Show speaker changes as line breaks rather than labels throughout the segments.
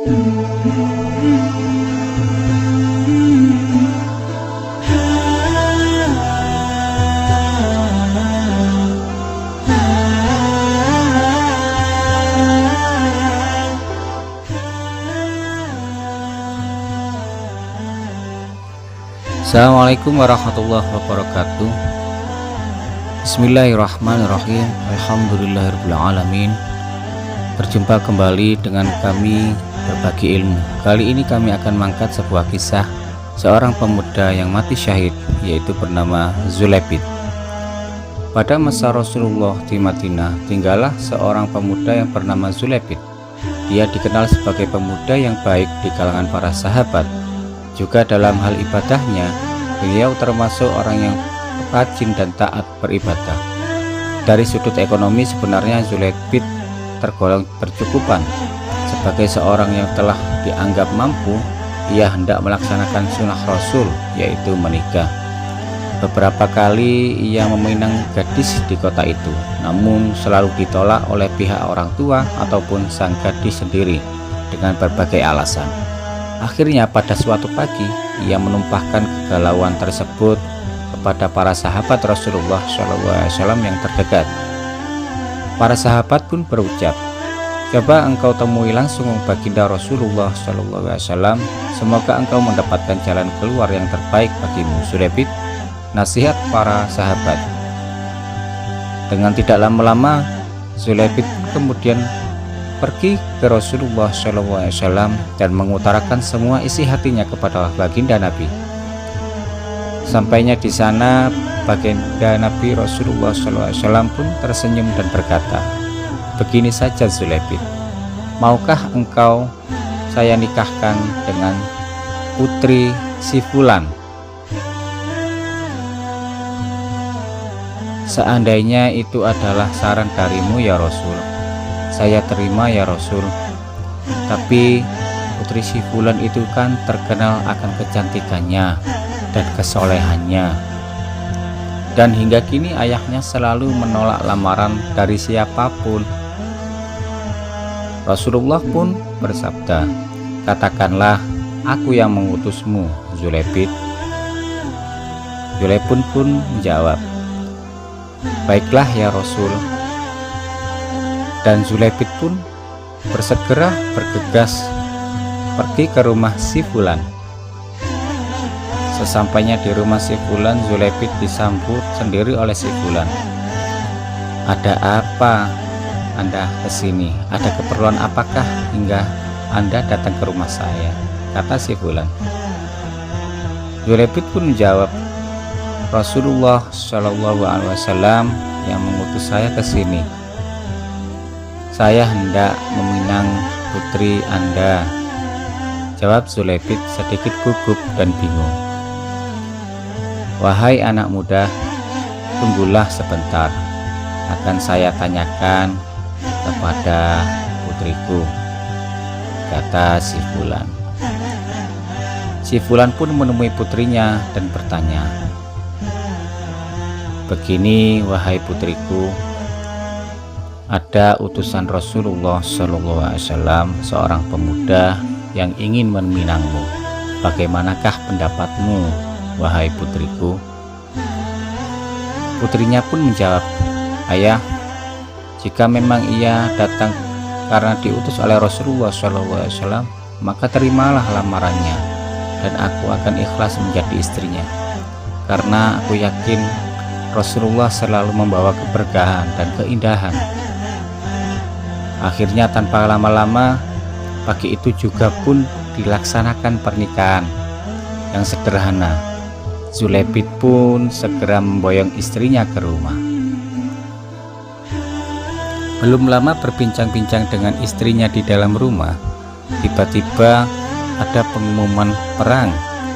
Assalamualaikum warahmatullahi wabarakatuh. Bismillahirrahmanirrahim. Alhamdulillahirrahmanirrahim. Berjumpa kembali dengan kami berbagi ilmu. Kali ini kami akan mengangkat sebuah kisah seorang pemuda yang mati syahid, yaitu bernama Dzulaibid. Pada masa Rasulullah di Madinah tinggallah seorang pemuda yang bernama Dzulaibid. Dia dikenal sebagai pemuda yang baik di kalangan para sahabat. Juga dalam hal ibadahnya, beliau termasuk orang yang rajin dan taat beribadah. Dari sudut ekonomi sebenarnya Dzulaibid tergolong bercukupan. Sebagai seorang yang telah dianggap mampu, ia hendak melaksanakan sunnah Rasul, yaitu menikah. Beberapa kali ia meminang gadis di kota itu, namun selalu ditolak oleh pihak orang tua ataupun sang gadis sendiri dengan berbagai alasan. Akhirnya pada suatu pagi ia menumpahkan kegalauan tersebut kepada para sahabat Rasulullah SAW yang terdekat. Para sahabat pun berucap, "Coba engkau temui langsung baginda Rasulullah SAW, semoga engkau mendapatkan jalan keluar yang terbaik bagimu." Dzulaibid, nasihat para sahabat. Dengan tidak lama-lama Dzulaibid kemudian pergi ke Rasulullah SAW dan mengutarakan semua isi hatinya kepada baginda Nabi. Sampainya di sana, baginda Nabi Rasulullah SAW pun tersenyum dan berkata, "Begini saja Dzulaibid, maukah engkau saya nikahkan dengan putri si Fulan? Seandainya itu adalah saran darimu ya Rasul, saya terima ya Rasul. Tapi putri si Fulan itu kan terkenal akan kecantikannya dan kesolehannya. Dan hingga kini ayahnya selalu menolak lamaran dari siapapun." Rasulullah pun bersabda, "Katakanlah, aku yang mengutusmu, Dzulaibid." Dzulaibid pun menjawab, "Baiklah ya Rasul." Dan Dzulaibid pun bersegera bergegas pergi ke rumah si Fulan. Sesampainya di rumah si Fulan, Dzulaibid disambut sendiri oleh si Fulan. "Ada apa Anda kesini? Ada keperluan apakah hingga Anda datang ke rumah saya?" kata si Fulan. Dzulaibid pun menjawab, "Rasulullah SAW yang mengutus saya ke sini. Saya hendak meminang putri Anda." Jawab Dzulaibid sedikit gugup dan bingung. "Wahai anak muda, tunggulah sebentar, akan saya tanyakan kepada putriku," kata si Fulan. Si Fulan pun menemui putrinya dan bertanya, "Begini wahai putriku, ada utusan Rasulullah SAW, seorang pemuda yang ingin meminangmu. Bagaimanakah pendapatmu, wahai putriku?" Putrinya pun menjawab, "Ayah, jika memang ia datang karena diutus oleh Rasulullah SAW, maka terimalah lamarannya, dan aku akan ikhlas menjadi istrinya. Karena aku yakin Rasulullah selalu membawa keberkahan dan keindahan." Akhirnya tanpa lama-lama, pagi itu juga pun dilaksanakan pernikahan yang sederhana. Dzulaibid pun segera memboyong istrinya ke rumah. Belum lama berbincang-bincang dengan istrinya di dalam rumah, tiba-tiba ada pengumuman perang,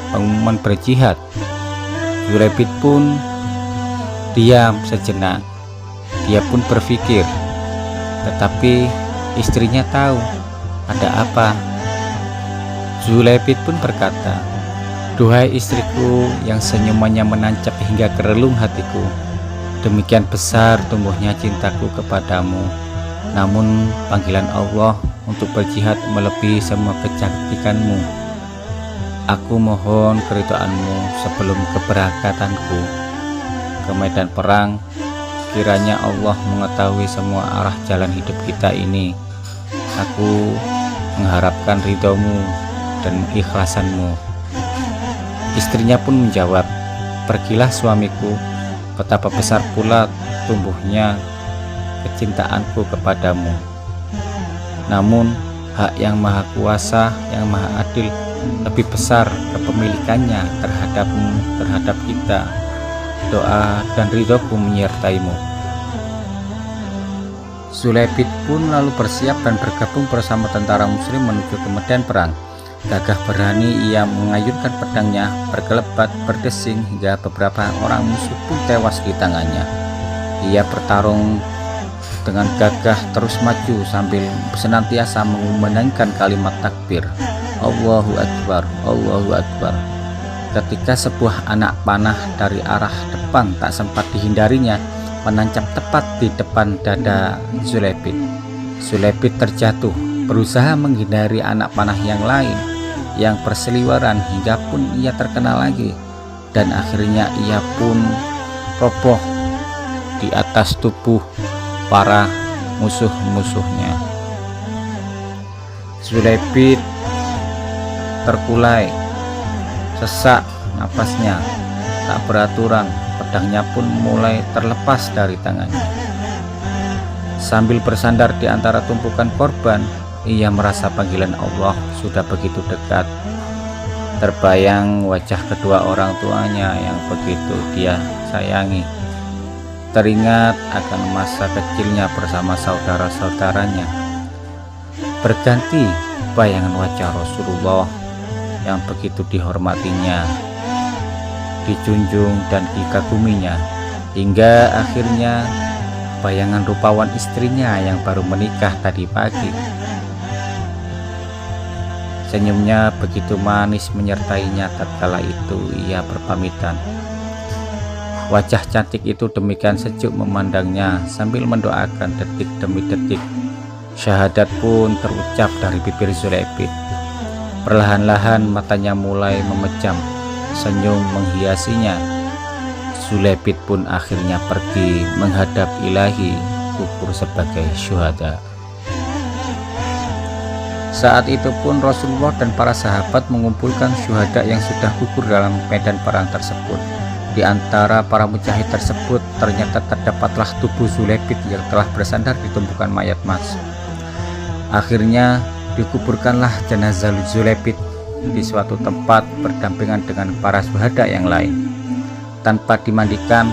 pengumuman berjihad. Dzulaibid pun diam sejenak. Dia pun berpikir, tetapi istrinya tahu ada apa. Dzulaibid pun berkata, "Duhai istriku yang senyumannya menancap hingga ke relung hatiku, demikian besar tumbuhnya cintaku kepadamu. namun panggilan Allah untuk berjihad melebihi semua kecantikanmu. Aku mohon keridhaanmu sebelum keberangkatanku ke medan perang. Kiranya Allah mengetahui semua arah jalan hidup kita ini. Aku mengharapkan ridhomu dan ikhlasanmu. Istrinya pun menjawab, pergilah suamiku, betapa besar pula tumbuhnya kecintaanku kepadamu. Namun hak yang maha kuasa, yang maha adil lebih besar kepemilikannya terhadapmu, terhadap kita. Doa dan ridhoku menyertaimu. Zulaibid pun lalu bersiap dan bergabung bersama tentara muslim menuju ke medan perang. Gagah berani ia mengayunkan pedangnya, berkelebat, berdesing hingga beberapa orang musuh pun tewas di tangannya. Ia bertarung dengan gagah terus maju sambil senantiasa mengumandangkan kalimat takbir, Allahu Akbar, Allahu Akbar. Ketika sebuah anak panah dari arah depan tak sempat dihindarinya, menancap tepat di depan dada Zulaibid. Zulaibid terjatuh, berusaha menghindari anak panah yang lain yang berseliweran hingga pun ia terkena lagi, dan akhirnya ia pun roboh di atas tubuh para musuh-musuhnya. Zulaibid terkulai, sesak napasnya, tak beraturan, pedangnya pun mulai terlepas dari tangannya. Sambil bersandar di antara tumpukan korban, ia merasa panggilan Allah sudah begitu dekat. Terbayang wajah kedua orang tuanya yang begitu dia sayangi. Teringat akan masa kecilnya bersama saudara-saudaranya. Berganti bayangan wajah Rasulullah yang begitu dihormatinya, dijunjung dan dikaguminya, hingga akhirnya bayangan rupawan istrinya yang baru menikah tadi pagi. Senyumnya begitu manis menyertainya tatkala itu ia berpamitan. Wajah cantik itu demikian sejuk memandangnya sambil mendoakan detik demi detik. Syahadat pun terucap dari bibir Zulaibid. Perlahan-lahan matanya mulai memejam, senyum menghiasinya. Zulaibid pun akhirnya pergi menghadap Ilahi, gugur sebagai syuhada. Saat itu pun Rasulullah dan para sahabat mengumpulkan syuhada yang sudah gugur dalam medan perang tersebut. Di antara para mujahid tersebut ternyata terdapatlah tubuh Zulaibid yang telah bersandar di tumpukan mayat emas. Akhirnya dikuburkanlah jenazah Zulaibid di suatu tempat berdampingan dengan para syuhada yang lain, tanpa dimandikan,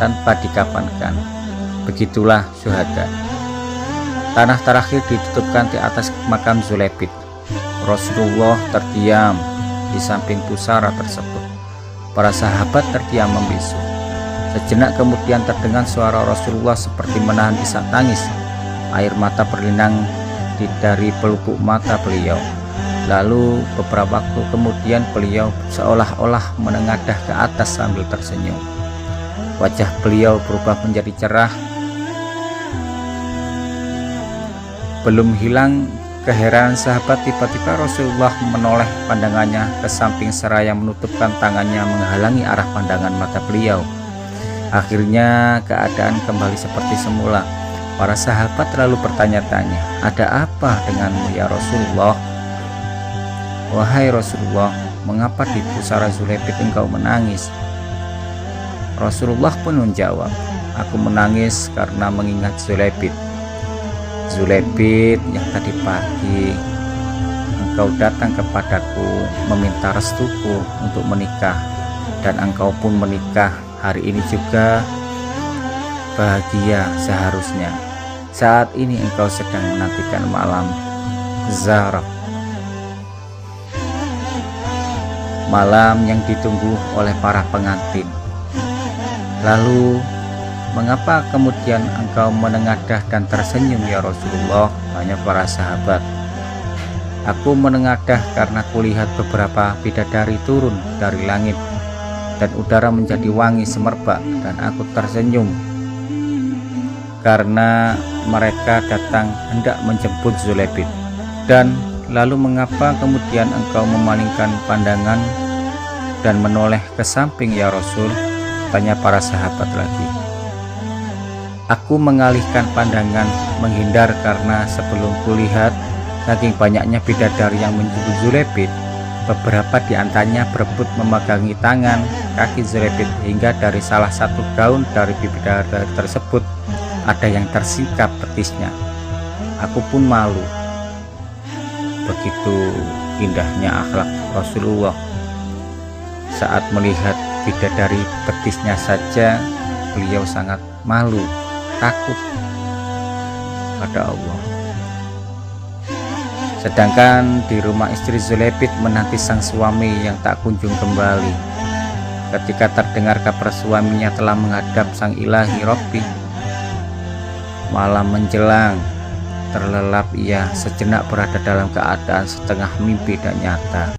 tanpa dikafankan. Begitulah syuhada. Tanah terakhir ditutupkan di atas makam Zulaibid. Rasulullah terdiam di samping pusara tersebut. Para sahabat terdiam membisu. Sejenak kemudian terdengar suara Rasulullah seperti menahan isak tangis. Air mata berlinang dari pelupuk mata beliau. Lalu beberapa waktu kemudian beliau seolah-olah menengadah ke atas sambil tersenyum. Wajah beliau berubah menjadi cerah. Belum hilang keheranan sahabat, tiba-tiba Rasulullah menoleh pandangannya ke samping seraya menutupkan tangannya menghalangi arah pandangan mata beliau. Akhirnya keadaan kembali seperti semula. Para sahabat lalu bertanya-tanya, ada apa denganmu ya Rasulullah? Wahai Rasulullah, mengapa di pusara Zulaibid engkau menangis? Rasulullah pun menjawab, aku menangis karena mengingat Zulaibid. Zulaibid yang tadi pagi engkau datang kepadaku meminta restuku untuk menikah, dan engkau pun menikah hari ini juga. Bahagia seharusnya. Saat ini engkau sedang menantikan malam Zarah, malam yang ditunggu oleh para pengantin. Lalu mengapa kemudian engkau menengadah dan tersenyum ya Rasulullah? Tanya para sahabat. Aku menengadah karena kulihat beberapa bidadari turun dari langit dan udara menjadi wangi semerbak, dan aku tersenyum karena mereka datang hendak menjemput Zulebit. Dan lalu mengapa kemudian engkau memalingkan pandangan dan menoleh ke samping ya Rasul? Tanya para sahabat lagi. Aku mengalihkan pandangan menghindar karena sebelum kulihat saking banyaknya bidadari yang menjemput Zulebit, beberapa di antaranya berebut memegangi tangan kaki Zulebit hingga dari salah satu gaun dari bidadari tersebut ada yang tersingkap betisnya. Aku pun malu. Begitu indahnya akhlak Rasulullah. Saat melihat bidadari betisnya saja, beliau sangat malu, takut pada Allah. Sedangkan di rumah istri Zulebit menanti sang suami yang tak kunjung kembali. Ketika terdengar kabar suaminya telah menghadap sang ilahi Robbi, malam menjelang, terlelap ia sejenak berada dalam keadaan setengah mimpi dan nyata.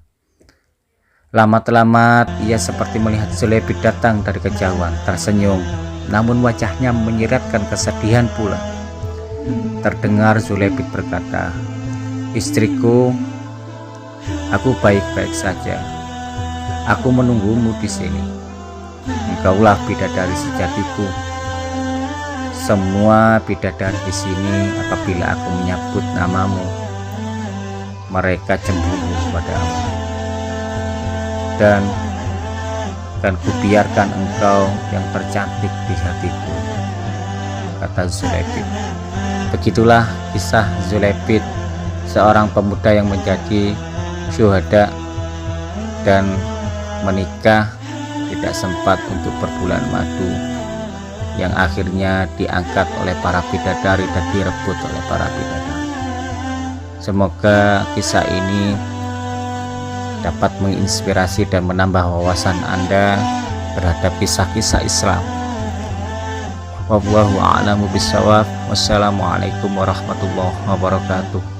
Lama-lamat ia seperti melihat Zulebit datang dari kejauhan, tersenyum, namun wajahnya menyiratkan kesedihan pula. Terdengar Zulebit berkata, "Istriku, aku baik-baik saja. Aku menunggumu di sini. Engkaulah bidadari sejatiku. Semua bidadari di sini apabila aku menyebut namamu, mereka cemburu padamu. Dan kubiarkan engkau yang tercantik di hatiku," kata Zulebit. Begitulah kisah Zulebit, seorang pemuda yang menjadi syuhada dan menikah tidak sempat untuk berbulan madu, yang akhirnya diangkat oleh para bidadari dan direbut oleh para bidadari. Semoga kisah ini dapat menginspirasi dan menambah wawasan Anda terhadap kisah-kisah Islam. Wallahu a'lamu bishawab. Wassalamualaikum warahmatullahi wabarakatuh.